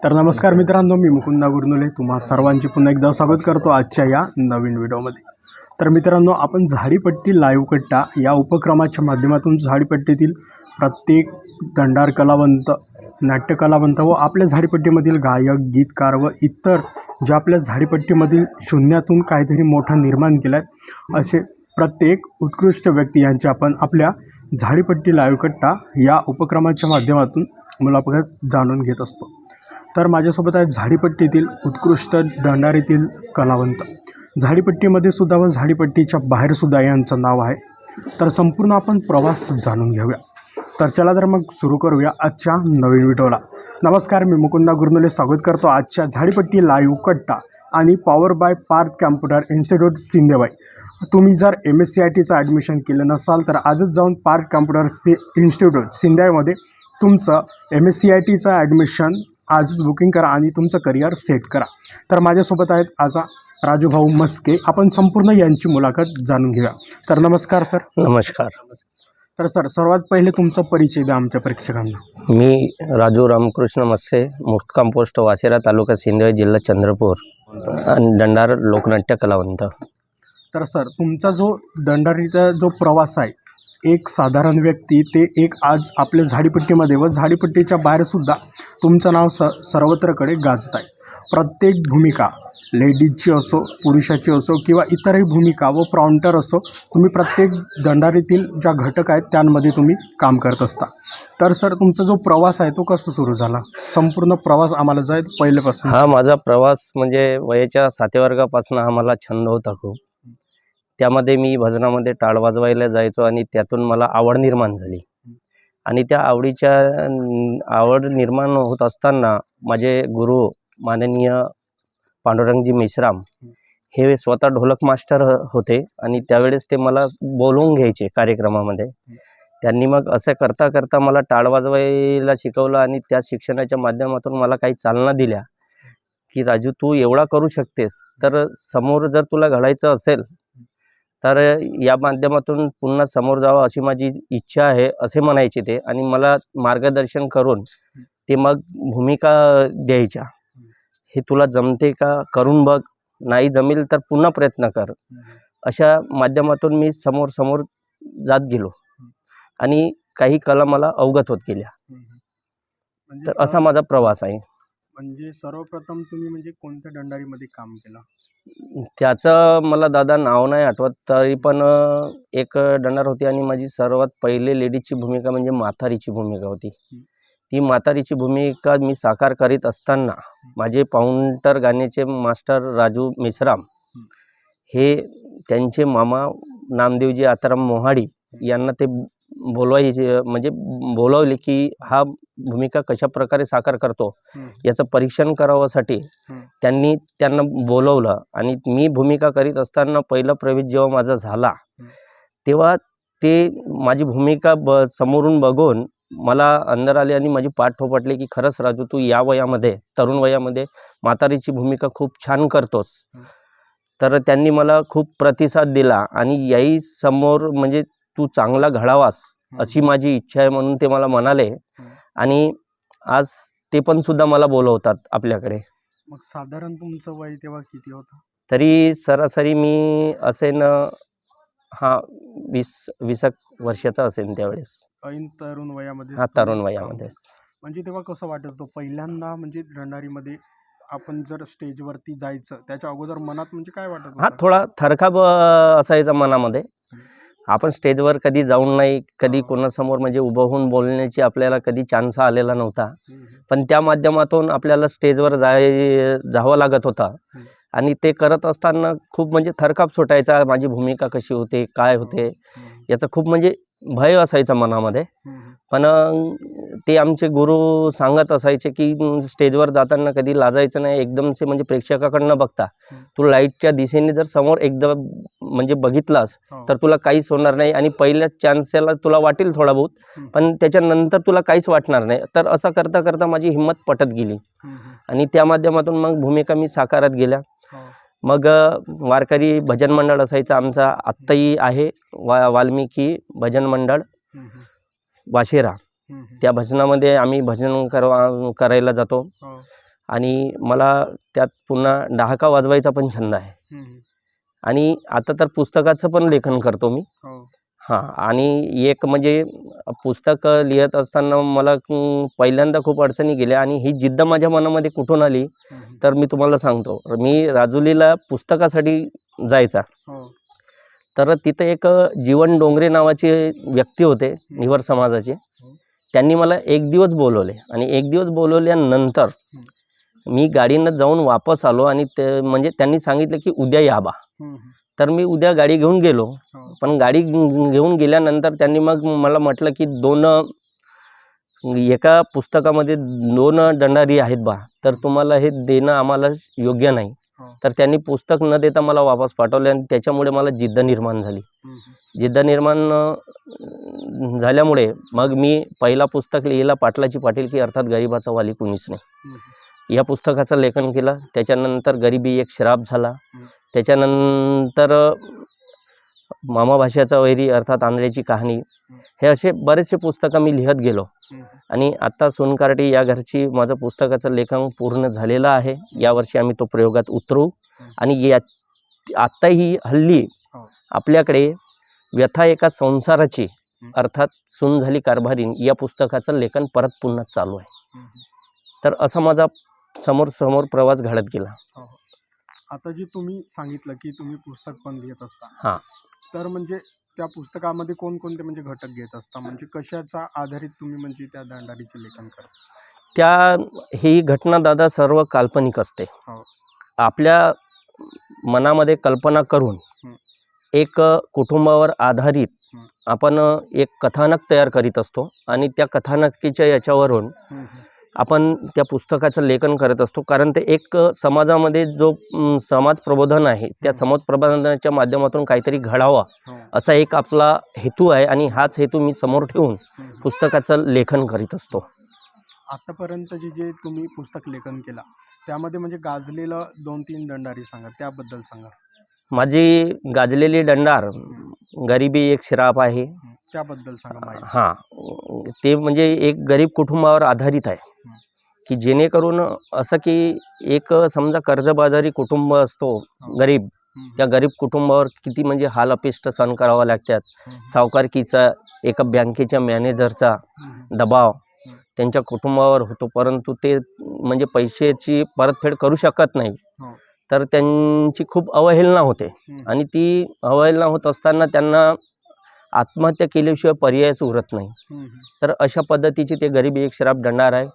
तर नमस्कार मित्रांनो, मी मुकुंदा गुरनुले तुम्हा सर्वांचे पुन्हा एकदा स्वागत करतो आजच्या या नवीन व्हिडिओमध्ये। तर मित्रांनो, आपण झाडीपट्टी लाईव्ह कट्टा या उपक्रमाच्या माध्यमातून झाडीपट्टीतील प्रत्येक दंडार कलावंत, नाट्य कलावंत व आपल्या झाडीपट्टीमधील गायक, गीतकार व इतर जे आपल्या झाडीपट्टीमधील शून्यातून काहीतरी मोठा निर्माण केला आहे असे प्रत्येक उत्कृष्ट व्यक्ती यांचे आपण आपल्या झाडीपट्टी लाईव्ह कट्टा या उपक्रमाच्या माध्यमातून मुलाखत जाणून घेत असतो। तर माझ्यासोबत आहे झाडीपट्टीतील उत्कृष्ट दंडारीतील कलावंत, झाडीपट्टीमध्ये सुद्धा व झाडीपट्टीच्या बाहेरसुद्धा यांचं नाव आहे। तर संपूर्ण आपण प्रवास जाणून घेऊया। तर चला तर मग सुरू करूया आजच्या नवीन व्हिडिओला। नमस्कार, मी मुकुंदा गुरनुले स्वागत करतो आजच्या झाडीपट्टी लाईव्ह कट्टा आणि power by Parth computer institute Sindewahi. तुम्ही जर MSCITचं ॲडमिशन केलं नसाल तर आजच जाऊन पार्थ कॅम्प्युटर इन्स्टिट्यूट सिंदेवाईमध्ये तुमचं MSCITचं ॲडमिशन आजच बुकिंग करा आणि तुमचं करिअर सेट करा। तर माझ्यासोबत आहेत आज राजूभाऊ मस्के, आपण संपूर्ण यांची मुलाखत जाणून घेऊया। तर नमस्कार सर। नमस्कार। तर सर, सर्वात पहिले तुमचा परिचय द्या आमच्या प्रेक्षकांना। मी राजू रामकृष्ण मस्के, मुक्काम पोस्ट वासेरा, तालुका सिंदेवाई, जिल्हा चंद्रपूर आणि दंडार लोकनाट्य कलावंत। तर सर, तुमचा जो दंडारीचा जो प्रवास आहे, एक साधारण व्यक्ती ते एक आज आपल्या झाडीपट्टीमध्ये व झाडीपट्टीच्या बाहेरसुद्धा तुमचं नाव सर्वत्रकडे गाजत आहे। प्रत्येक भूमिका लेडीजची असो, पुरुषाची असो किंवा इतरही भूमिका व प्रॉन्टर असो, तुम्ही प्रत्येक दंडारीतील ज्या घटक आहेत त्यांमध्ये तुम्ही काम करत असता। तर सर, तुमचा जो प्रवास आहे तो कसा सुरू झाला? संपूर्ण प्रवास आम्हाला जाय पहिल्यापासून। हा माझा प्रवास म्हणजे वयाच्या 7व्या वर्गापासून हा मला छंद होता खूप। त्यामध्ये मी भजनामध्ये टाळ वाजवायला जायचो आणि त्यातून मला आवड निर्माण झाली आणि त्या आवड निर्माण होत असताना माझे गुरु माननीय पांडुरंगजी मेश्राम हे स्वतः ढोलक मास्टर होते आणि त्यावेळेस ते मला बोलवून घ्यायचे कार्यक्रमामध्ये। त्यांनी मग असं करता करता मला टाळ वाजवायला शिकवलं आणि त्या शिक्षणाच्या माध्यमातून मला काही चालना दिल्या की राजू, तू एवढा करू शकतेस, तर समोर जर तुला घडायचं असेल तर या माध्यमातून पुन्हा समोर जावं अशी माझी इच्छा आहे, असे म्हणायचे ते। आणि मला मार्गदर्शन करून ते मग भूमिका द्यायच्या, हे तुला जमते का, करून बघ, नाही जमेल तर पुन्हा प्रयत्न कर। अशा माध्यमातून मी समोर जात गेलो आणि काही कला मला अवगत होत गेल्या। तर असा माझा प्रवास आहे। म्हणजे सर्वप्रथम तुम्ही म्हणजे कोणत्या दंडारीमध्ये काम केलं? त्याचं मला दादा नाव नाही आठवत, तरी पण एक दंडार होती आणि माझी सर्वात पहिले लेडीजची भूमिका म्हणजे म्हातारीची भूमिका होती। ती म्हातारीची भूमिका मी साकार करीत असताना माझे पाऊंटर गाण्याचे मास्टर राजू मेश्राम हे त्यांचे मामा नामदेवजी आताराम मोहाडी यांना ते बोलवले की हा भूमिका कशा प्रकारे साकार करतो याचं परीक्षण करावासाठी त्यांना बोलवलं। आणि मी भूमिका करीत असताना पहिला प्रवेश जेव्हा माझा झाला तेव्हा ते माझी भूमिका समोरून बघून मला अंदर आले आणि माझी पाठ थोपटली की खरंच राजू, तू या वयामध्ये, तरुण वयामध्ये म्हातारीची भूमिका खूप छान करतोस। तर त्यांनी मला खूप प्रतिसाद दिला आणि याही समोर म्हणजे तू चांगला घडावास अशी माझी इच्छा आहे म्हणून ते मला म्हणाले आणि आज ते पण सुद्धा मला बोलवतात आपल्याकडे। मग साधारण तुमचं वय तेव्हा किती होतं? तरी सरासरी मी असेन 20 वर्षाचा असेल त्यावेळेस। तरुण वयामध्ये? हा, तरुण वयामध्येच। म्हणजे तेव्हा कसं वाटत होतं पहिल्यांदा म्हणजे दंडारीमध्ये आपण जर स्टेजवरती जायचं त्याच्या अगोदर मनात म्हणजे काय वाटत होतं? हा, थोडा थरकाप असायचा मनामध्ये। आपण स्टेजवर कधी जाऊन नाही, कधी कोणासमोर म्हणजे उभं होऊन बोलण्याची आपल्याला कधी चान्स आलेला नव्हता, पण त्या माध्यमातून आपल्याला स्टेजवर जावं लागत होता आणि ते करत असताना खूप म्हणजे थरकाप सुटायचा। माझी भूमिका कशी होते, काय होते याचं खूप म्हणजे भय असायचा मनामध्ये। पण ते आमचे गुरु सांगत असायचे की स्टेजवर जाताना कधी लाजायचं नाही, एकदमसे म्हणजे प्रेक्षकाकडनं बघता तू लाईटच्या दिशेने जर समोर एकदम म्हणजे बघितलास तर तुला काहीच होणार नाही आणि पहिल्या चान्सला तुला वाटेल थोडा बहुत, पण त्याच्यानंतर तुला काहीच वाटणार नाही। तर असं करता करता माझी हिंमत पटत गेली आणि त्या माध्यमातून मग भूमिका मी साकारत गेल्या। मग वारकरी भजन मंडळ असायचं आमचा, आत्ताही आहे वाल्मिकी भजन मंडळ वासेरा, त्या भजनामध्ये आम्ही भजन करायला जातो आणि मला त्यात पुन्हा डहाका वाजवायचा पण छंद आहे. आणि आता तर पुस्तकाचं पण लेखन करतो मी. हां, आणि एक म्हणजे पुस्तक लिहित असताना मला पहिल्यांदा खूप अडचणी गेल्या आणि ही जिद्द माझ्या मनामध्ये कुठून आली तर मी तुम्हाला सांगतो. मी राजुरीला पुस्तकासाठी जायचा. तर तिथं एक जीवन डोंगरे नावाचे व्यक्ती होते निवर समाजाचे. त्यांनी मला एक दिवस बोलवले आणि एक दिवस बोलवल्यानंतर मी गाडीनं जाऊन वापस आलो आणि ते म्हणजे त्यांनी सांगितलं की उद्या या बा. तर मी उद्या गाडी घेऊन गेलो. पण गाडी घेऊन गेल्यानंतर त्यांनी मग मला म्हटलं की एका पुस्तकामध्ये 2 दंडारी आहेत बा, तर तुम्हाला हे देणं आम्हाला योग्य नाही. तर त्यांनी पुस्तक न देता मला वापस पाठवले आणि त्याच्यामुळे मला जिद्द निर्माण झाली. जिद्द निर्माण झाल्यामुळे मग मी पहिला पुस्तक लिहिला पाटलाची पाटीलकी अर्थात गरिबाचा वाली कुणीच नाही. या पुस्तकाचं लेखन केलं. त्याच्यानंतर गरिबी एक श्राप झाला. त्याच्यानंतर मामा भाषाचा वैरी अर्थात आंधळ्याची कहाणी, हे असे बरेचसे पुस्तकं मी लिहत गेलो. आणि आत्ता सोनकार्टी या घरची माझं पुस्तकाचं लेखन पूर्ण झालेलं आहे. यावर्षी आम्ही तो प्रयोगात उतरू. आणि आत्ताही हल्ली आपल्याकडे व्यथा एका संसाराची अर्थात सून झाली कारभारीन या पुस्तकाचं लेखन परत पुन्हा चालू आहे. तर असा माझा समोर प्रवास घडत गेला. आता जे तुम्ही सांगितलं की तुम्ही पुस्तक पण लिहित असता, हां, तर म्हणजे त्या पुस्तकामध्ये कोणकोणते म्हणजे घटक घेत असता, म्हणजे कशाचा आधारित तुम्ही म्हणजे त्या दंडारीचे लेखन करता? ही घटना दादा सर्व काल्पनिक असते. आपल्या मनामध्ये कल्पना करून एक कुटुंबावर आधारित आपण एक कथानक तयार करीत असतो आणि त्या कथानकीच्या याच्यावरून आपण त्या पुस्तकाचं लेखन करत असतो. कारण ते एक समाजामध्ये जो समाज प्रबोधन आहे, त्या समाज प्रबोधनाच्या माध्यमातून काहीतरी घडावं असा एक आपला हेतू आहे आणि हाच हेतू मी समोर ठेवून पुस्तकाचं लेखन करीत असतो. आतापर्यंत जे तुम्ही पुस्तक लेखन केला त्यामध्ये म्हणजे गाजलेलं 2-3 दंडारी सांगा, त्याबद्दल सांगा. माझी गाजलेली दंडार गरिबी एक श्राप आहे, त्याबद्दल सांगा माहिती. हां, ते म्हणजे एक गरीब कुटुंबावर आधारित आहे की जेणेकरून असं की एक समजा कर्जबाजारी कुटुंब असतो गरीब, त्या गरीब कुटुंबावर किती म्हणजे हाल अपेष्ट सहन करावं लागतात. सावकारकीचा एका बँकेच्या मॅनेजरचा दबाव त्यांच्या कुटुंबावर होतो, परंतु ते म्हणजे पैशाची परतफेड करू शकत नाही. तर त्यांची खूप अवहेलना होते आणि ती अवहेलना होत असताना त्यांना आत्महत्या केल्याशिवाय पर्यायच उरत नाही. तर अशा पद्धतीचे ते गरीब एक श्राप दंडार आहे.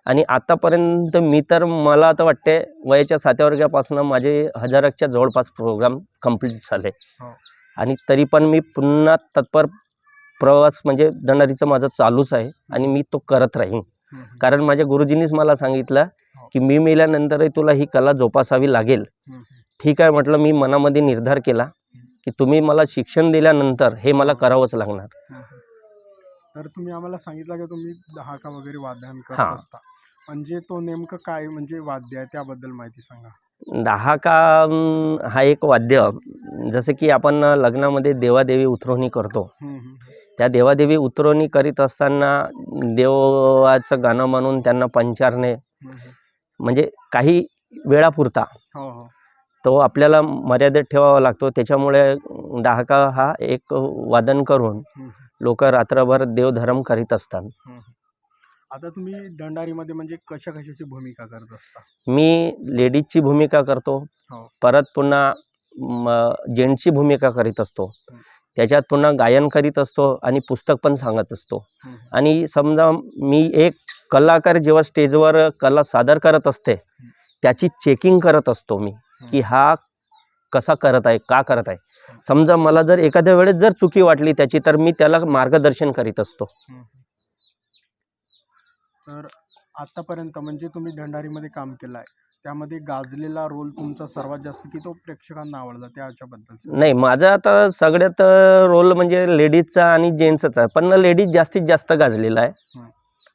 आणि आतापर्यंत मी तर मला आता वाटते वयाच्या 7व्या वर्गापासून माझे 1000च्या जवळपास प्रोग्राम कंप्लीट झाले. आणि तरी पण मी पुन्हा तत्पर प्रवास म्हणजे दंडारीचं माझं चालूच आहे आणि मी तो करत राहीन. कारण माझ्या गुरुजींनीच मला सांगितलं की मी मेल्यानंतरही तुला ही कला जोपासावी लागेल. ठीक आहे म्हटलं. मी मनामध्ये निर्धार केला की तुम्ही मला शिक्षण दिल्यानंतर हे मला करावंच लागणार. तर तुम्ही आम्हाला सांगितलं की तुम्ही डहाका वगैरे वादन करत असता, म्हणजे तो नेमकं काय म्हणजे वाद्य आहे त्याबद्दल माहिती सांगा. डहाका हा एक वाद्य, जसं की आपण लग्नामध्ये देवादेवी उतरवणी करतो, त्या देवादेवी उतरवणी करीत असताना देवाचं गाणं म्हणून त्यांना पंचारणे म्हणजे काही वेळापुरता तो आपल्याला मर्यादेत ठेवावा लागतो. त्याच्यामुळे डहाका हा एक वादन करून लोक रात्रभर देवधर्म करीत असतात. आता तुम्ही दंडारीमध्ये म्हणजे कशाची भूमिका करत असता? मी लेडीजची भूमिका करतो, परत पुन्हा जेंट्सची भूमिका करीत असतो, त्याच्यात पुन्हा गायन करीत असतो आणि पुस्तक पण सांगत असतो. आणि समजा मी एक कलाकार जेव्हा स्टेजवर कला सादर करत असते त्याची चेकिंग करत असतो मी की हा कसा करत आहे, का करत आहे. समजा मला जर एखाद्या वेळेस जर चुकी वाटली त्याची, तर मी त्याला मार्गदर्शन करीत असतो. तर आतापर्यंत म्हणजे तुम्ही दंडारीमध्ये काम केलं आहे, त्यामध्ये गाजलेला रोल तुमचा सर्वात जास्त की तो प्रेक्षकांना आवडला त्याच्याबद्दल? नाही, माझा आता सगळ्यात रोल म्हणजे लेडीजचा आणि जेंट्सचा आहे, पण लेडीज जास्तीत जास्त गाजलेला आहे.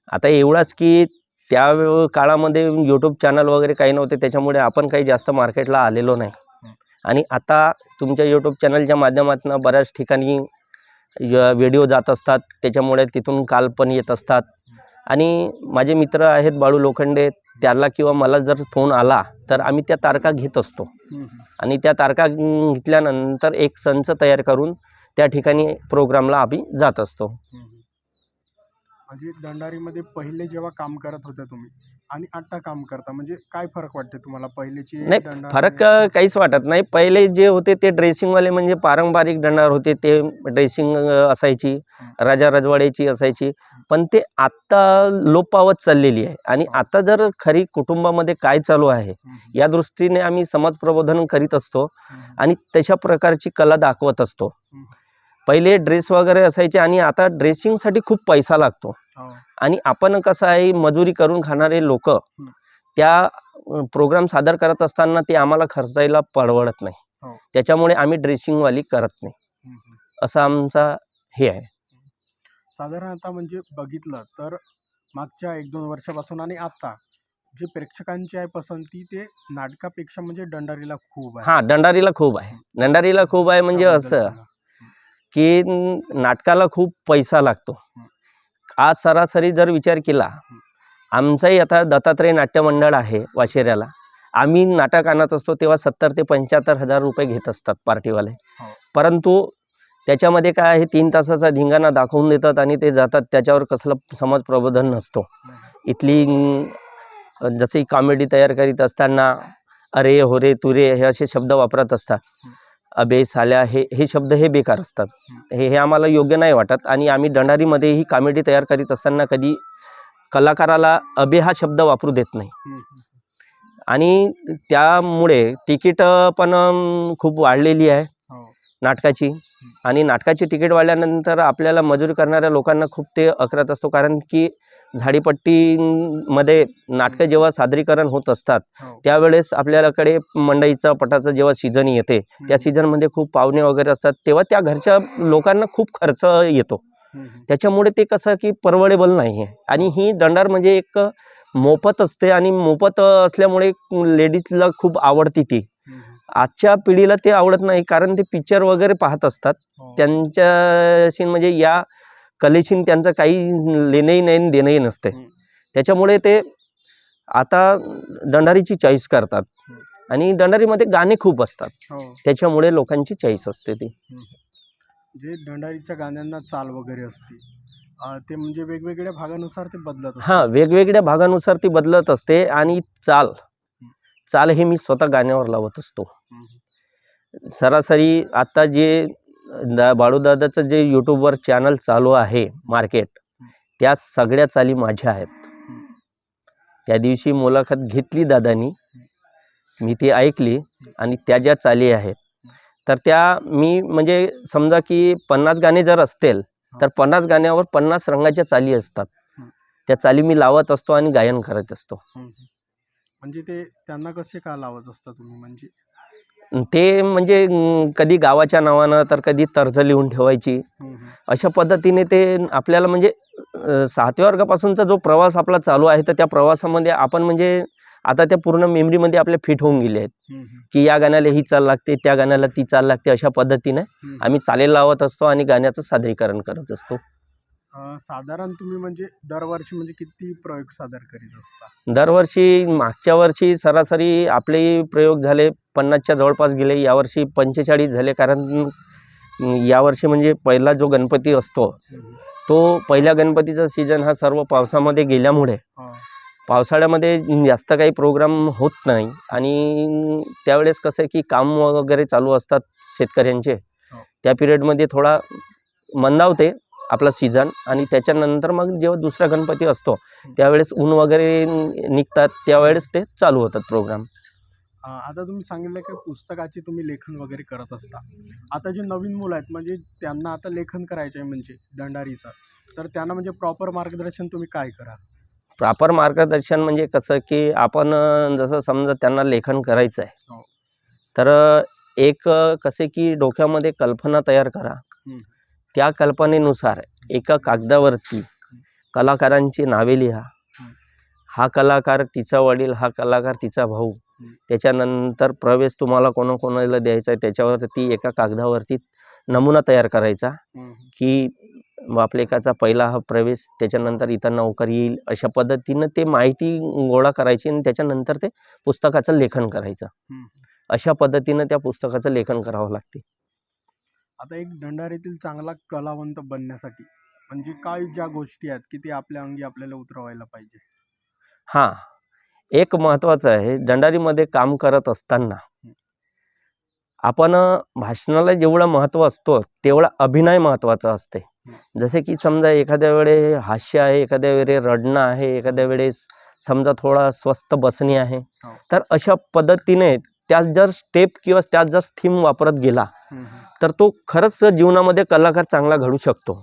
आता एवढाच की त्या काळामध्ये यूट्यूब चॅनल वगैरे काही नव्हते, त्याच्यामुळे आपण काही जास्त मार्केटला आलेलो नाही. आणि आता तुमच्या यूट्यूब चॅनलच्या माध्यमातून बऱ्याच ठिकाणी व्हिडिओ जात असतात, त्याच्यामुळे तिथून काल पण येत असतात. आणि माझे मित्र आहेत बाळू लोखंडे, त्याला किंवा मला जर फोन आला तर आम्ही त्या तारखा घेत असतो आणि त्या तारखा घेतल्यानंतर एक संच तयार करून त्या ठिकाणी प्रोग्रामला आम्ही जात असतो. म्हणजे दंडारीमध्ये पहिले जेव्हा काम करत होते तुम्ही आणि आता काम करता म्हणजे काय फरक वाटते तुम्हाला पहिलेची नाही, फरक काहीच वाटत नाही. पहिले जे होते ते ड्रेसिंगवाले म्हणजे पारंपरिक दंडार होते, ते ड्रेसिंग असायची, राजा रजवाड्याची असायची, पण ते आत्ता लोप पावत चाललेली आहे. आणि आता जर खरी कुटुंबामध्ये काय चालू आहे या दृष्टीने आम्ही समाज प्रबोधन करीत असतो आणि तशा प्रकारची कला दाखवत असतो. पहिले ड्रेस वगैरे असायचे आणि आता ड्रेसिंगसाठी खूप पैसा लागतो आणि आपण कसं आहे, मजुरी करून खाणारे लोक त्या प्रोग्राम सादर करत असताना ते आम्हाला खर्चायला परवडत नाही. त्याच्यामुळे आम्ही ड्रेसिंगवाली करत नाही, असं आमचा हे आहे. साधारण आता म्हणजे बघितलं तर मागच्या 1-2 वर्षापासून आणि आता जे प्रेक्षकांची आहे पसंती ते नाटकापेक्षा म्हणजे दंडारीला खूप आहे. हां, दंडारीला खूप आहे. दंडारीला खूप आहे म्हणजे असं की नाटकाला खूप पैसा लागतो. आज सरासरी जर विचार केला, आमचाही आता दत्तात्रय नाट्य मंडळ आहे वाशेऱ्याला, आम्ही नाटक आणत असतो तेव्हा 70,000 ते 75,000 रुपये घेत असतात पार्टीवाले. परंतु त्याच्यामध्ये काय आहे, 3 तासाचा धिंगाणा दाखवून देतात आणि ते जातात. त्याच्यावर कसलं समाज प्रबोधन नसतो. इथली जसे कॉमेडी तयार करीत असताना अरे हो रे तुरे हे असे शब्द वापरत असतात, अबे साल्या हे शब्द हे बेकार असतात. हे आम्हाला योग्य नाही वाटत. आणि आम्ही दंडारीमध्ये ही कॉमेडी तयार करीत असताना कधी कलाकाराला अबे हा शब्द वापरू देत नाही. आणि त्यामुळे तिकीट पण खूप वाढलेली आहे नाटकाची. आणि नाटकाची तिकीट वाढल्यानंतर आपल्याला मजुरी करणाऱ्या लोकांना खूप ते अकरत असतो, कारण की झाडीपट्टीमध्ये नाटकं जेव्हा सादरीकरण होत असतात त्यावेळेस आपल्याकडे मंडईचा पटाचं जेव्हा सीझन येते त्या सीझनमध्ये खूप पाहुणे वगैरे असतात, तेव्हा त्या घरच्या लोकांना खूप खर्च येतो. त्याच्यामुळे ते कसं की परवडेबल नाही आहे. आणि ही दंडार म्हणजे एक मोफत असते आणि मोफत असल्यामुळे लेडीजला खूप आवडती ती. आजच्या पिढीला ते आवडत नाही, कारण ते पिक्चर वगैरे पाहत असतात. त्यांच्याशी म्हणजे या कलेशी त्यांचं काही लेणंही नाही देणंही नसते. त्याच्यामुळे ते आता दंडारीची चॉईस करतात आणि दंडारीमध्ये गाणे खूप असतात, त्याच्यामुळे लोकांची चॉईस असते ती. जे दंडारीच्या गाण्यांना चाल वगैरे असते ते म्हणजे वेगवेगळ्या भागानुसार ते बदलत असते. हां, वेगवेगळ्या भागानुसार ती बदलत असते. आणि चाल हे मी स्वतः गाण्यावर लावत असतो. सरासरी आता जे बाळूदादाचं जे यूट्यूबवर चॅनल चालू आहे मार्केट, त्या सगळ्या चाली माझ्या आहेत. त्या दिवशी मुलाखत घेतली दादानी, मी ती ऐकली आणि त्या ज्या चाली आहेत तर त्या मी म्हणजे समजा की 50 गाणे जर असतील तर 50 गाण्यावर 50 रंगाच्या चाली असतात. त्या चाली मी लावत असतो आणि गायन करत असतो. म्हणजे ते त्यांना कसे का लावत असता तुम्ही? म्हणजे ते म्हणजे कधी गावाच्या नावानं तर कधी तर्ज लिहून ठेवायची, अशा पद्धतीने ते आपल्याला म्हणजे 7व्या वर्गापासूनचा जो प्रवास आपला चालू आहे तर त्या प्रवासामध्ये आपण म्हणजे आता त्या पूर्ण मेमरीमध्ये आपल्या फिट होऊन गेले आहेत की या गाण्याला ही चाल लागते, त्या गाण्याला ती चाल लागते. अशा पद्धतीने आम्ही चाली लावत असतो आणि गाण्याचं सादरीकरण करत असतो. साधारण तुम्ही म्हणजे दरवर्षी म्हणजे किती प्रयोग सादर करीत असता? दरवर्षी मागच्या वर्षी सरासरी आपले प्रयोग झाले 50च्या जवळपास गेले. यावर्षी 45 झाले, कारण यावर्षी म्हणजे पहिला जो गणपती असतो तो पहिल्या गणपतीचा सीझन हा सर्व पावसामध्ये गेल्यामुळे पावसाळ्यामध्ये जास्त काही प्रोग्राम होत नाही. आणि त्यावेळेस कसं आहे की काम वगैरे चालू असतात शेतकऱ्यांचे, त्या पिरियडमध्ये थोडा मंदावते आपला सीझन. आणि त्याच्यानंतर मग जेव्हा दुसरा गणपती असतो त्यावेळेस ऊन वगैरे निघतात, त्यावेळेस ते चालू होतात प्रोग्राम. आता तुम्ही सांगितलं की पुस्तकाचे तुम्ही लेखन वगैरे करत असता. आता जे नवीन मुलं आहेत म्हणजे त्यांना आता लेखन करायचं आहे म्हणजे दंडारीचं, तर त्यांना म्हणजे प्रॉपर मार्गदर्शन तुम्ही काय करा? प्रॉपर मार्गदर्शन म्हणजे कसं की आपण जसं समजा त्यांना लेखन करायचं आहे तर एक कसे की डोक्यामध्ये कल्पना तयार करा. त्या कल्पनेनुसार एका कागदावरती कलाकारांची नावे लिहा. हा कलाकार तिचा वडील, हा कलाकार तिचा भाऊ. त्याच्यानंतर प्रवेश तुम्हाला कोणाकोणाला द्यायचा आहे त्याच्यावरती एका कागदावरती नमुना तयार करायचा की बापलेकाचा पहिला हा प्रवेश, त्याच्यानंतर इथं नोकरी येईल, अशा पद्धतीनं ते माहिती गोळा करायची आणि त्याच्यानंतर ते पुस्तकाचं लेखन करायचं. अशा पद्धतीनं त्या पुस्तकाचं लेखन करावं लागते. आता एक दंडारीतील चांगला कलावंत बनण्यासाठी म्हणजे काय ज्या गोष्टी आहेत की ते आपल्या अंगी आपल्याला उतरवायला पाहिजे? हां, एक महत्त्वाचं आहे, दंडारीमध्ये काम करत असताना आपण भाषणाला जेवढं महत्त्व असतो तेवढा अभिनय महत्त्वाचा असते. जसे की समजा एखाद्या वेळे हास्य आहे, एखाद्या वेळी रडणं आहे, एखाद्या वेळेस समजा थोडा स्वस्थ बसणी आहे. तर अशा पद्धतीने त्यात जर स्टेप किंवा त्यात जर थीम वापरत गेला तर तो खरंच जीवनामध्ये कलाकार चांगला घडू शकतो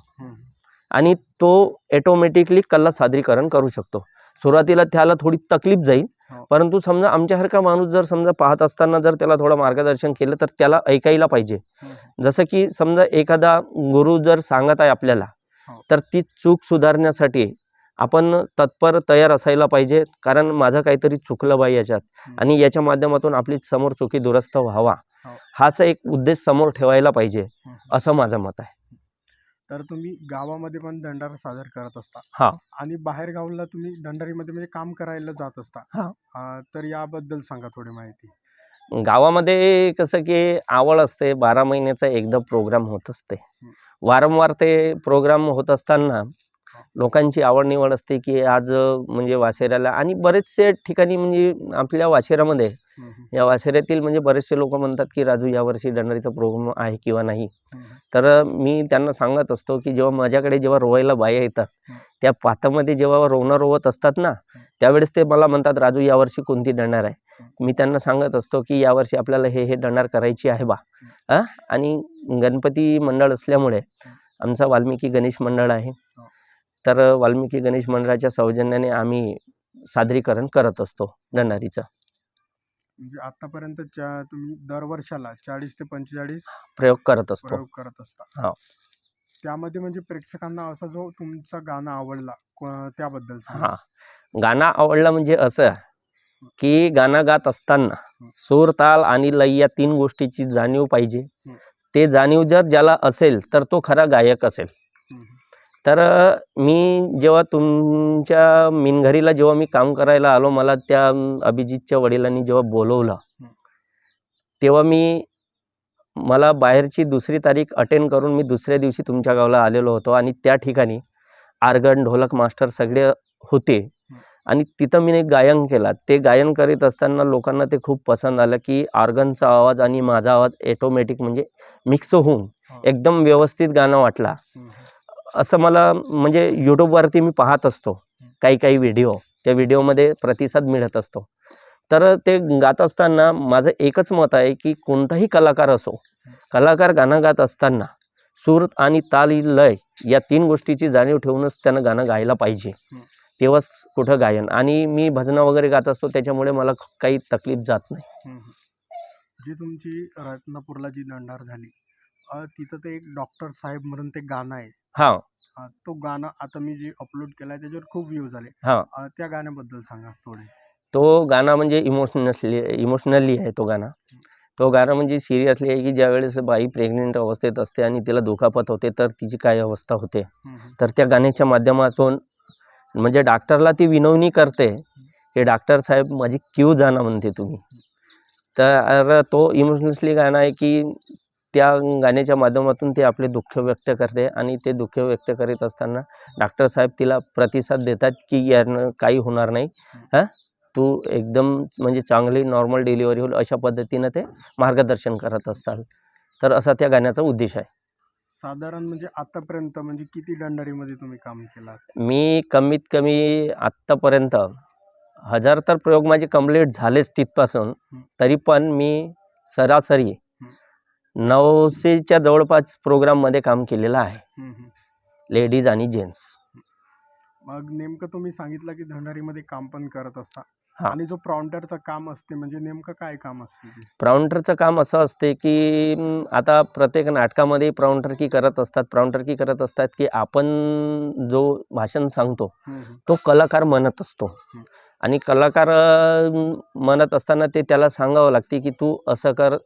आणि तो ऑटोमॅटिकली कला सादरीकरण करू शकतो. सुरुवातीला त्याला थोडी तकलीफ जाईल, परंतु समजा आमच्यासारखा माणूस जर समजा पाहत असताना जर त्याला थोडं मार्गदर्शन केलं तर त्याला ऐकायला पाहिजे. जसं की समजा एखादा गुरु जर सांगत आहे आपल्याला, तर ती चूक सुधारण्यासाठी आपण तत्पर तयार असायला पाहिजे. कारण माझं काहीतरी चुकलं बाई याच्यात आणि याच्या माध्यमातून आपली समोर चुकी दुरुस्त व्हावा, हाच एक उद्देश समोर ठेवायला पाहिजे, असं माझं मत आहे. तर तुम्ही गावामध्ये पण दंडार सादर करत असता हा. आणि बाहेर गावाला तुम्ही दंडारीमध्ये म्हणजे काम करायला जात असता. तर याबद्दल सांगा थोडी माहिती. गावामध्ये कसं की आवड असते, 12 महिन्याचा एकदा प्रोग्राम होत असते. वारंवार ते प्रोग्राम होत असताना लोकांची आवड निवड असते की आज म्हणजे वासेऱ्याला आणि बरेचसे ठिकाणी म्हणजे आपल्या वासेऱ्यामध्ये या वासेऱ्यातील म्हणजे बरेचसे लोक म्हणतात की राजू यावर्षी दंडारीचा प्रोग्राम आहे किंवा नाही. तर मी त्यांना सांगत असतो की जेव्हा माझ्याकडे जेव्हा रोवायला बाया येतात त्या पातामध्ये जेव्हा रोवणं रोवत असतात ना, त्यावेळेस ते मला म्हणतात राजू यावर्षी कोणती दंडार आहे. मी त्यांना सांगत असतो की यावर्षी आपल्याला हे दंडार करायची आहे बा. आणि गणपती मंडळ असल्यामुळे आमचा वाल्मिकी गणेश मंडळ आहे. तर वाल्मिकी गणेश मंडळाच्या सौजन्याने आम्ही सादरीकरण करत असतो दंडारीचं. म्हणजे आतापर्यंत तुम्ही दरवर्षाला 40 ते 45 प्रयोग करत असतो. असता. त्यामध्ये म्हणजे प्रेक्षकांना असा जो तुमचा गाणं आवडला त्याबद्दल सांगा. गाणं आवडलं म्हणजे असं की गाणं गात असताना सूर, ताल आणि लय या 3 गोष्टीची जाणीव पाहिजे. ते जाणीव जर ज्याला असेल तर तो खरा गायक असेल. तर मी जेव्हा तुमच्या मिनघरीला जेव्हा मी काम करायला आलो, मला त्या अभिजितच्या वडिलांनी जेव्हा बोलवलं तेव्हा मला बाहेरची 2री तारीख अटेंड करून मी दुसऱ्या दिवशी तुमच्या गावाला आलेलो होतो आणि त्या ठिकाणी आर्गन ढोलक मास्टर सगळे होते आणि तिथं मी एक गायन केला. ते गायन करीत असताना लोकांना ते खूप पसंत आलं की ऑर्गनचा आवाज आणि माझा आवाज ऑटोमॅटिक म्हणजे मिक्स होऊन एकदम व्यवस्थित गाणं वाटला. असं मला म्हणजे यूट्यूबवरती मी पाहत असतो काही व्हिडिओ, त्या व्हिडिओमध्ये प्रतिसाद मिळत असतो. तर ते गात असताना माझं एकच मत आहे की कोणताही कलाकार असो, कलाकार गाणं गात असताना सूर आणि ताल लय या 3 गोष्टीची जाणीव ठेवूनच त्यानं गाणं गायला पाहिजे, तेव्हाच कुठं गायन. आणि मी भजनं वगैरे गात असतो त्याच्यामुळे मला काही तकलीफ जात नाही. जी तुमची रत्नापूरला जी दंडार झाली तिथं ते एक डॉक्टर साहेब म्हणून ते गाणं आहे. तो गाणं आता मी जे अपलोड केलाय त्याच्यावर खूप व्ह्यूज आले. त्या गाण्याबद्दल सांगा थोडे. तो गाणं म्हणजे इमोशनली आहे तो गाणं. तो गाणं म्हणजे सिरियसली आहे की ज्यावेळेस बाई प्रेग्नेंट अवस्थेत असते आणि तिला दुखापत होते तर तिची काय अवस्था होते. तर त्या गाण्याच्या माध्यमातून म्हणजे डॉक्टरला ती विनवणी करते की डॉक्टर साहेब माझी क्यू जाणं म्हणते तुम्ही. तर तो इमोशनली गाणं आहे की त्या गाण्याच्या माध्यमातून ते आपले दुःख व्यक्त करते आणि ते दुःख व्यक्त करीत असताना डॉक्टर साहेब तिला प्रतिसाद देतात की यानं काही होणार नाही, तू एकदम म्हणजे चांगली नॉर्मल डिलिव्हरी होईल, अशा पद्धतीनं ते मार्गदर्शन करत असतात. तर असा त्या गाण्याचा उद्देश आहे. साधारण म्हणजे आतापर्यंत म्हणजे किती दंडारीमध्ये तुम्ही काम केलं? मी कमीत कमी आत्तापर्यंत 1000 तर प्रयोग माझे कंप्लीट झालेच तिथपासून. तरी पण मी सरासरी 900च्या जवळपास प्रोग्राममध्ये काम केलेलं आहे, लेडीज आणि जेंट्स. मग नेमकं तुम्ही सांगितलं की दंडारीमध्ये काम पण करत असता आणि जो प्रॉन्टरचं काम असते म्हणजे नेमकं काय काम असते? प्रॉन्टरचं काम असं असते की आता प्रत्येक नाटकामध्ये प्रॉन्टरकी करत असतात की आपण जो भाषण सांगतो तो कलाकार म्हणत असतो आणि कलाकार म्हणत असताना ते त्याला सांगावं लागते की तू असं कर,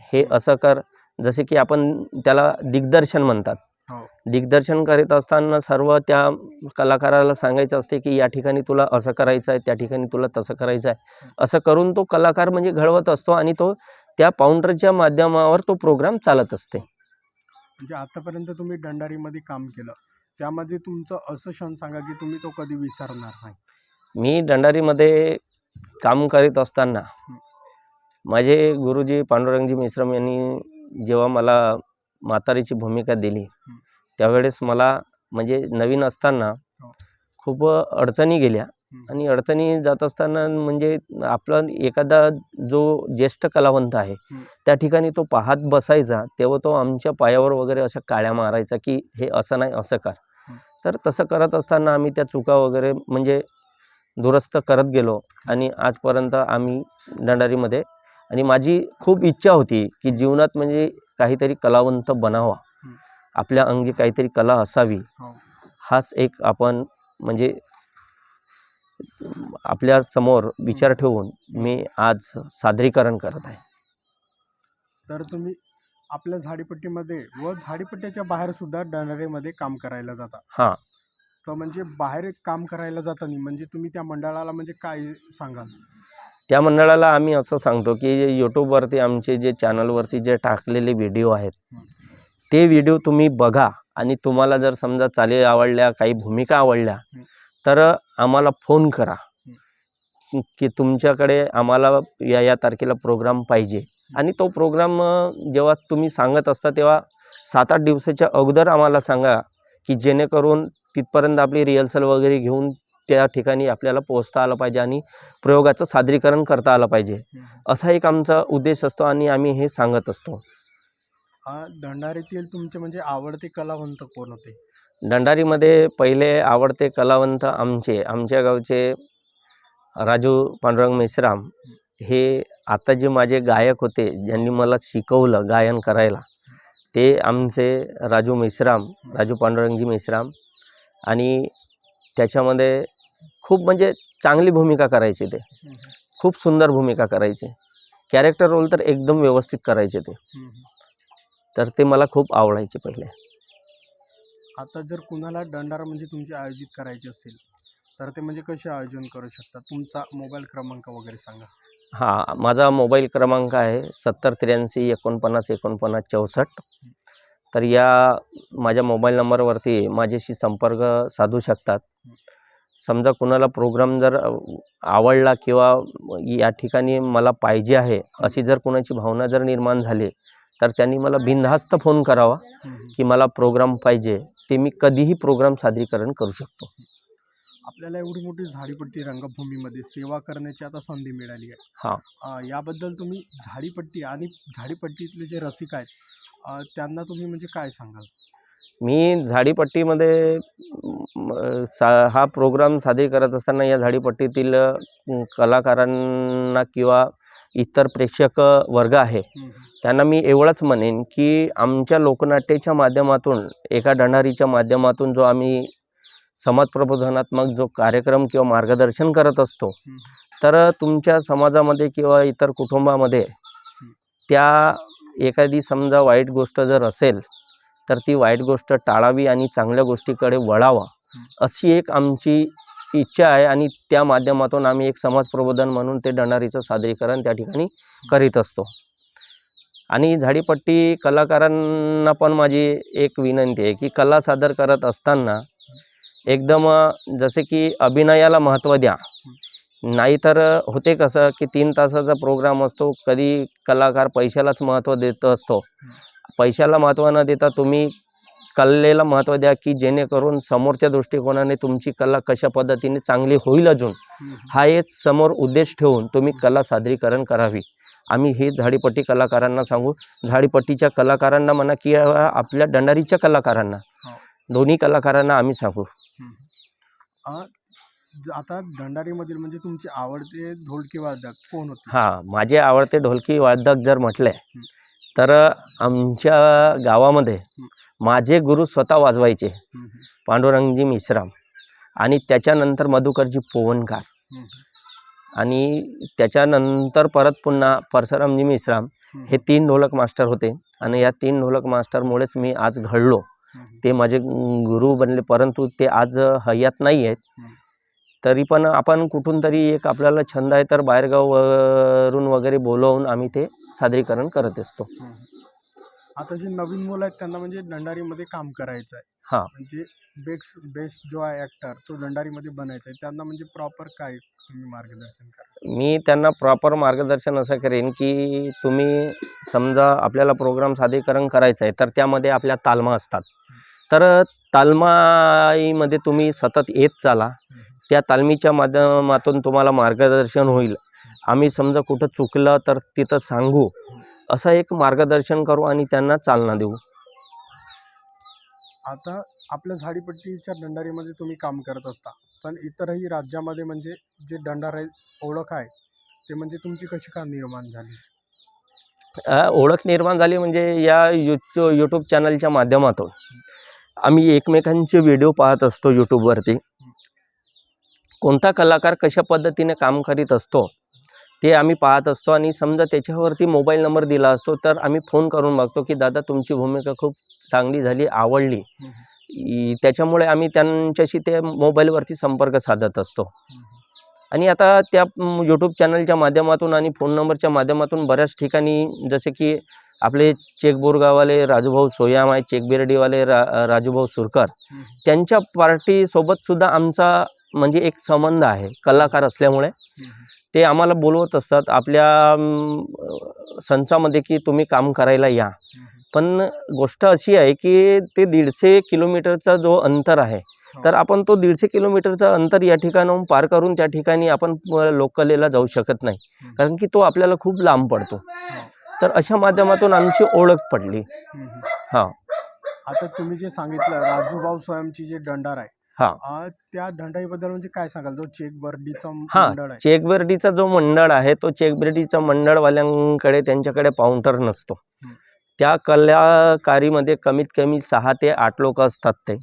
हे असं कर. जसे की आपण त्याला दिग्दर्शन म्हणतात. हो. दिग्दर्शन करीत असताना सर्व त्या कलाकाराला सांगायचं असते की या ठिकाणी तुला असं करायचं आहे, त्या ठिकाणी तुला तसं करायचं आहे. असं करून तो कलाकार म्हणजे घडवत असतो आणि तो त्या पाऊंडरच्या माध्यमावर तो प्रोग्राम चालत असते. म्हणजे आतापर्यंत तुम्ही दंडारीमध्ये काम केलं, त्यामध्ये तुमचं असं क्षण सांगा की तुम्ही तो कधी विसरणार नाही. मी दंडारीमध्ये काम करीत असताना माझे गुरुजी पांडुरंगजी मिश्रम यांनी जेव्हा मला म्हातारीची भूमिका दिली त्यावेळेस मला म्हणजे नवीन असताना खूप अडचणी गेल्या आणि अडचणी जात असताना म्हणजे आपला एखादा जो ज्येष्ठ कलावंत आहे त्या ठिकाणी तो पाहत बसायचा, तेव्हा तो आमच्या पायावर वगैरे अशा काळ्या मारायचा की हे असं नाही असं कर. तर तसं करत असताना आम्ही त्या चुका वगैरे म्हणजे दुरुस्त करत गेलो आणि आजपर्यंत आम्ही दंडारीमध्ये आणि माझी खूप इच्छा होती की जीवनात म्हणजे काहीतरी कलावंत बनावा, आपल्या अंगी काहीतरी कला असावी. हाच एक आपण म्हणजे आपल्या समोर विचार ठेवून मी आज सादरीकरण करत आहे. तर तुम्ही आपल्या झाडीपट्टीमध्ये व झाडीपट्टीच्या बाहेर सुद्धा दंडारीमध्ये काम करायला जाता. हां, तर म्हणजे बाहेर काम करायला जाताना म्हणजे तुम्ही त्या मंडळाला म्हणजे काय सांगाल? त्या मंडळाला आम्ही असं सांगतो की यूट्यूबवरती आमचे जे चॅनलवरती जे टाकलेले व्हिडिओ आहेत ते व्हिडिओ तुम्ही बघा आणि तुम्हाला जर समजा चाली आवडल्या, काही भूमिका आवडल्या तर आम्हाला फोन करा की तुमच्याकडे आम्हाला या तारखेला प्रोग्राम पाहिजे. आणि तो प्रोग्राम जेव्हा तुम्ही सांगत असता तेव्हा 7-8 दिवसाच्या अगोदर आम्हाला सांगा की जेणेकरून तिथपर्यंत आपली रिहर्सल वगैरे घेऊन त्या ठिकाणी आपल्याला पोहोचता आलं पाहिजे आणि प्रयोगाचं सादरीकरण करता आलं पाहिजे. असा एक आमचा उद्देश असतो आणि आम्ही हे सांगत असतो. दंडारीतील तुमचे म्हणजे आवडते कलावंत कोण होते? दंडारीमध्ये पहिले आवडते कलावंत आमच्या गावचे राजू पांडुरंग मेश्राम हे आता जे माझे गायक होते ज्यांनी मला शिकवलं गायन करायला ते आमचे राजू पांडुरंगजी मेश्राम. आणि त्याच्यामध्ये खूप म्हणजे चांगली भूमिका करायचे, ते खूप सुंदर भूमिका करायचे, कॅरेक्टर रोल तर एकदम व्यवस्थित करायचे ते. तर ते मला खूप आवडायचे पहिले. आता जर कुणाला दंडार म्हणजे तुमचे आयोजित करायचे असेल तर ते म्हणजे कसे आयोजन करू शकतात? तुमचा मोबाईल क्रमांक वगैरे सांगा. हां, माझा मोबाईल क्रमांक आहे 7083 49 49 64. तर या माझ्या मोबाईल नंबरवरती माझ्याशी संपर्क साधू शकतात. समजा कुणाला प्रोग्राम जर आवडला किंवा या ठिकाणी मला पाहिजे आहे अशी जर कुणाची भावना जर निर्माण झाली तर त्यांनी मला बिनधास्त फोन करावा की मला प्रोग्राम पाहिजे. ते मी कधीही प्रोग्राम सादरीकरण करू शकतो. आपल्याला एवढी मोठी झाडीपट्टी रंगभूमीमध्ये सेवा करण्याची आता संधी मिळाली आहे. हां, याबद्दल तुम्ही झाडीपट्टी आणि झाडीपट्टीतले जे रसिक आहेत त्यांना तुम्ही म्हणजे काय सांगाल? मी झाडीपट्टीमध्ये हा प्रोग्राम सादर करत असताना या झाडीपट्टीतील कलाकारांना किंवा इतर प्रेक्षक वर्ग आहे त्यांना मी एवढंच म्हणेन की आमच्या लोकनाट्याच्या माध्यमातून एका दंडारीच्या माध्यमातून जो आम्ही समाज प्रबोधनात्मक जो कार्यक्रम किंवा मार्गदर्शन करत असतो तर तुमच्या समाजामध्ये किंवा इतर कुटुंबामध्ये त्या एखादी समजा वाईट गोष्ट जर असेल तर ती वाईट गोष्ट टाळावी आणि चांगल्या गोष्टीकडे वळावा अशी एक आमची इच्छा आहे. आणि त्या माध्यमातून आम्ही एक समाज प्रबोधन म्हणून ते दंडारीचं सादरीकरण त्या ठिकाणी करीत असतो. आणि झाडीपट्टी कलाकारांना पण माझी एक विनंती आहे की कला सादर करत असताना एकदम जसे की अभिनयाला महत्त्व द्या. नाहीतर होते कसं की 3 तासाचा प्रोग्राम असतो, कधी कलाकार पैशालाच महत्त्व देत असतो. पैशाला महत्त्व न देता तुम्ही कलेला महत्त्व द्या की जेणेकरून समोरच्या दृष्टिकोनाने तुमची कला कशा पद्धतीने चांगली होईल अजून हा एक समोर उद्देश ठेवून तुम्ही कला सादरीकरण करावी. आम्ही हे झाडीपट्टी कलाकारांना सांगू. झाडीपट्टीच्या कलाकारांना म्हणा की आपल्या दंडारीच्या कलाकारांना दोन्ही कलाकारांना आम्ही सांगू. आता दंडारीमधील म्हणजे तुमचे आवडते ढोलकी वादक कोण होते? हां, माझे आवडते ढोलकी वादक जर म्हटले तर आमच्या गावामध्ये माझे गुरु स्वतः वाजवायचे पांडुरंगजी मिश्राम आणि त्याच्यानंतर मधुकरजी पोवनकार आणि त्याच्यानंतर परत पुन्हा परशुरामजी मिश्राम हे 3 ढोलक मास्टर होते. आणि या 3 ढोलक मास्टरमुळेच मी आज घडलो ते माझे गुरु बनले, परंतु ते आज हयात नाही आहेत. तरी पण आपण कुठून तरी एक आपल्याला छंद आहे तर बाहेरगाववरून वगैरे बोलवून आम्ही ते सादरीकरण करत असतो. आता जे नवीन मुलं आहेत त्यांना म्हणजे दंडारीमध्ये काम करायचं आहे, हां. म्हणजे बेस्ट जो आहे ॲक्टर तो दंडारीमध्ये बनायचा आहे, त्यांना म्हणजे प्रॉपर काय तुम्ही मार्गदर्शन करा? मी त्यांना प्रॉपर मार्गदर्शन असं करेन की तुम्ही समजा आपल्याला प्रोग्राम सादरीकरण करायचं आहे तर त्यामध्ये आपल्या तालमा असतात. तर तालमाईमध्ये तुम्ही सतत येत चाला. त्या तालमीच्या माध्यमातून तुम्हाला मार्गदर्शन होईल. आम्ही समजा कुठं चुकलं तर तिथं सांगू, असं एक मार्गदर्शन करू आणि त्यांना चालना देऊ. आता आपल्या झाडीपट्टीच्या दंडारीमध्ये तुम्ही काम करत असता, पण इतरही राज्यामध्ये म्हणजे जे दंडार ओळख आहे ते म्हणजे तुमची कशी का निर्माण झाली? ओळख निर्माण झाली म्हणजे या यूट्यूब चॅनलच्या माध्यमातून आम्ही एकमेकांचे व्हिडिओ पाहत असतो यूट्यूबवरती. कोणता कलाकार कशा पद्धतीने काम करीत असतो ते आम्ही पाहत असतो आणि समजा त्याच्यावरती मोबाईल नंबर दिला असतो तर आम्ही फोन करून बघतो की दादा तुमची भूमिका खूप चांगली झाली, आवडली. त्याच्यामुळे आम्ही त्यांच्याशी ते मोबाईलवरती संपर्क साधत असतो. आणि आता त्या यूट्यूब चॅनलच्या माध्यमातून आणि फोन नंबरच्या माध्यमातून बऱ्याच ठिकाणी जसे की आपले चेकबोरगाववाले राजूभाऊ सोयाम आहे, चेकबिर्डीवाले राजूभाऊ सुरकर, त्यांच्या पार्टीसोबतसुद्धा आमचा म्हणजे एक संबंध आहे कलाकार असल्यामुळे. ते आम्हाला बोलवत असतात आपल्या संचामध्ये की तुम्ही काम करायला या. पण गोष्ट अशी आहे की ते 150 किलोमीटरचा जो अंतर आहे, तर आपण तो 150 किलोमीटरचा अंतर या ठिकाणाहून पार करून त्या ठिकाणी आपण लोककलेला जाऊ शकत नाही, कारण की तो आपल्याला खूप लांब पडतो. तर अशा माध्यमातून आमची ओळख पडली. हां. आता तुम्ही जे सांगितलं राजूभाऊ स्वयंची जे दंडार आहे, हां. त्या दंडाईबद्दल म्हणजे काय सांगाल? जो चेकबर्डीचा हां, मंडळ आहे, चेकबिर्डीचा जो मंडळ आहे तो चेकबिर्डीचा मंडळवाल्यांकडे त्यांच्याकडे पाउंटर नसतो. त्या कलाकारीमध्ये कमीत कमी 6 ते 8 लोक असतात ते.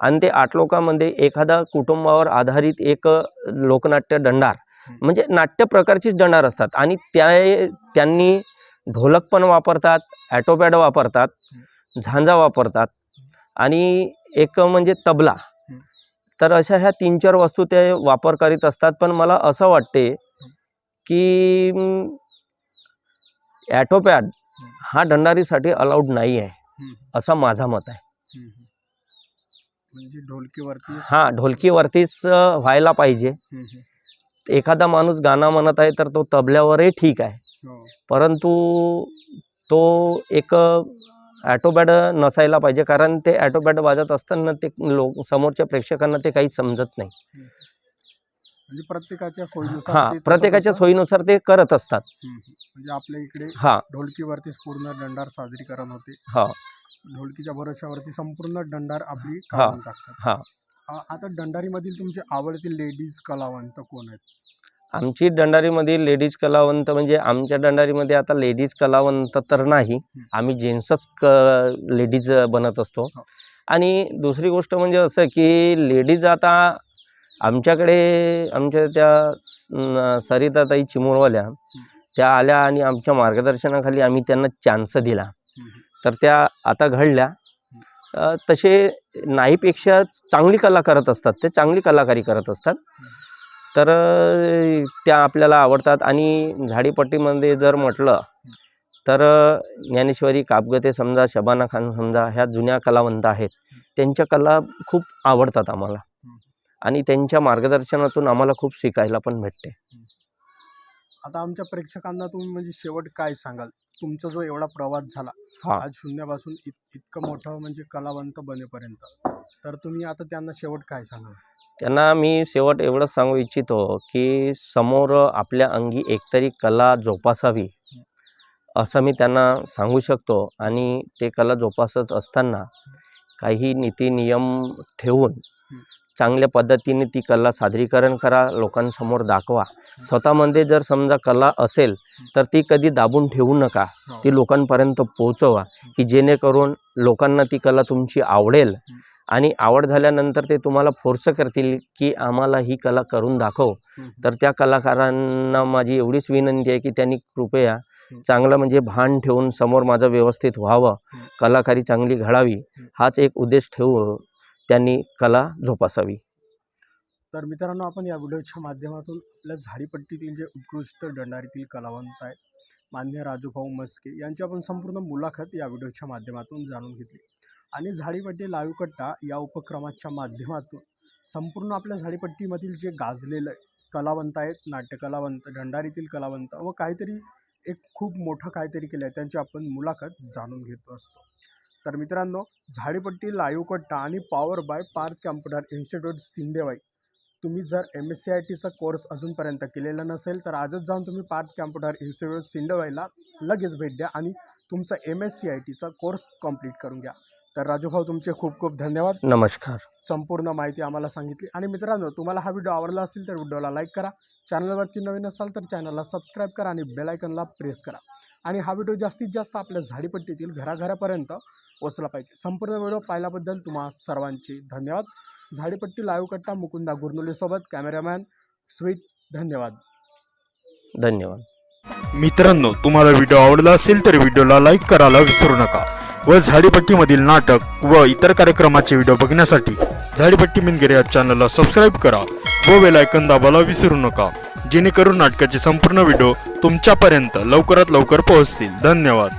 आणि ते 8 लोकांमध्ये एखादा कुटुंबावर आधारित एक लोकनाट्य दंडार म्हणजे नाट्य प्रकारचीच दंडार असतात आणि त्यांनी ढोलक पण वापरतात, ॲटोपॅड वापरतात, झांजा वापरतात आणि एक म्हणजे तबला. तर अशा ह्या 3-4 वस्तू ते वापर करीत असतात. पण मला असं वाटते की ॲटोपॅड हा दंडारीसाठी अलाउड नाही आहे, असं माझं मत आहे. म्हणजे ढोलकीवरती हां, ढोलकीवरतीच व्हायला पाहिजे. एखादा माणूस गाणं म्हणत आहे तर तो तबल्यावरही ठीक आहे, परंतु तो एक ॲटोपॅड नसायला पाहिजे, कारण ते ॲटोपॅड वाजत असताना ते समोरच्या प्रेक्षकांना ते काही समजत नाही. म्हणजे प्रत्येकाच्या सोयीनुसार हां, प्रत्येकाच्या सोयीनुसार ते करत असतात. म्हणजे आपल्या इकडे हां. ढोलकीवरतीच पूर्ण दंडार सादरीकरण होते. हां. ढोलकीच्या भरोश्यावरती संपूर्ण दंडार आपली काढून टाकतात. हां. आता दंडारीमधील तुमचे आवडते लेडीज कलावंत कोण आहेत? आमची दंडारीमधील लेडीज कलावंत म्हणजे आमच्या दंडारीमध्ये आता लेडीज कलावंत तर नाही, आम्ही जेंट्सच लेडीज बनत असतो. आणि दुसरी गोष्ट म्हणजे असं की लेडीज आता आमच्याकडे आमच्या त्या सरिताताई चिमुरवाल्या त्या आल्या आणि आमच्या मार्गदर्शनाखाली आम्ही त्यांना चान्स दिला, तर त्या आता घडल्या. तसे नाहीपेक्षा चांगली कला करत असतात, ते चांगली कलाकारी करत असतात. तर त्या आपल्याला आवडतात. आणि झाडीपट्टीमध्ये जर म्हटलं तर ज्ञानेश्वरी कापगते समजा, शबाना खान समजा, ह्या जुन्या कलावंत आहेत, त्यांच्या कला खूप आवडतात आम्हाला आणि त्यांच्या मार्गदर्शनातून आम्हाला खूप शिकायला पण भेटते. आता आमच्या प्रेक्षकांना तुम्ही म्हणजे शेवट काय सांगाल? तुमचा जो एवढा प्रवास झाला आज शून्यापासून इतकं मोठं म्हणजे कलावंत बनेपर्यंत, तर तुम्ही आता त्यांना शेवट काय सांगाल? त्यांना मी शेवट एवढंच सांगू इच्छितो की समोर आपल्या अंगी एकतरी कला जोपासावी, असं मी त्यांना सांगू शकतो. आणि ते कला जोपासत असताना काही नीती नियम ठेवून चांगल्या पद्धतीने ती कला सादरीकरण करा, लोकांसमोर दाखवा. स्वतःमध्ये जर समजा कला असेल तर ती कधी दाबून ठेवू नका, ती लोकांपर्यंत पोहोचवा, की जेणेकरून लोकांना ती कला तुमची आवडेल आणि आवड झाल्यानंतर ते तुम्हाला फोर्स करतील की आम्हाला ही कला करून दाखव. तर त्या कलाकारांना माझी एवढीच विनंती आहे की त्यांनी कृपया चांगलं म्हणजे भान ठेवून समोर माझं व्यवस्थित व्हावं, कलाकारी चांगली घडावी, हाच एक उद्देश ठेवून त्यांनी कला जोपासावी. तर मित्रांनो, आपण या व्हिडिओच्या माध्यमातून आपल्या झाडीपट्टीतील जे उत्कृष्ट दंडारीतील कलावंत आहेत मान्य राजूभाऊ मस्के यांची आपण संपूर्ण मुलाखत या व्हिडिओच्या माध्यमातून जाणून घेतली. आणि झाडीपट्टी लाईव्ह कट्टा या उपक्रमाच्या माध्यमातून संपूर्ण आपल्या झाडीपट्टीमधील जे गाजलेले कलावंत आहेत, नाट्यकलावंत, दंडारीतील कलावंत व काहीतरी एक खूप मोठं काहीतरी केलं आहे त्यांची आपण मुलाखत जाणून घेत असतो. तर मित्रांनो, झाडीपट्टी लाईव्ह कट्टा आणि power by Parth computer institute Sindewahi, तुम्ही जर MSCITचा कोर्स अजूनपर्यंत केलेला नसेल तर आजच जाऊन तुम्ही पार्थ कॉम्प्युटर इन्स्टिट्यूट सिंदेवाईला लगेच भेट द्या आणि तुमचा MSCITचा कोर्स कंप्लीट करून घ्या. तर राजूभाऊ, तुमचे खूप खूप धन्यवाद. नमस्कार. संपूर्ण माहिती आम्हाला सांगितली. आणि मित्रांनो, तुम्हाला हा व्हिडिओ आवडला असेल तर व्हिडिओला लाईक करा, चॅनलवरती नवीन असाल तर चॅनलला सबस्क्राईब करा आणि बेल आयकॉनला प्रेस करा. आणि हा व्हिडिओ जास्तीत जास्त आपल्या झाडीपट्टीतील घराघरापर्यंत पोचला पाहिजे. संपूर्ण व्हिडिओ पाहिल्याबद्दल तुम्हा सर्वांचे धन्यवाद. झाडीपट्टी लाईव्ह कट्टा मुकुंदा गुरनुलेसोबत कॅमेरामॅन स्वीट. धन्यवाद. धन्यवाद. मित्रांनो, तुम्हाला व्हिडिओ आवडला असेल तर व्हिडिओला लाईक करायला विसरू नका व झाडीपट्टीमधील नाटक व इतर कार्यक्रमाचे व्हिडिओ बघण्यासाठी झाडीपट्टी मिनगिरे या चॅनलला सबस्क्राईब करा व बेल आयकॉन दाबायला विसरू नका, जेणेकरून नाटकाचे संपूर्ण व्हिडिओ तुमच्यापर्यंत लवकरात लवकर पोहोचतील. धन्यवाद.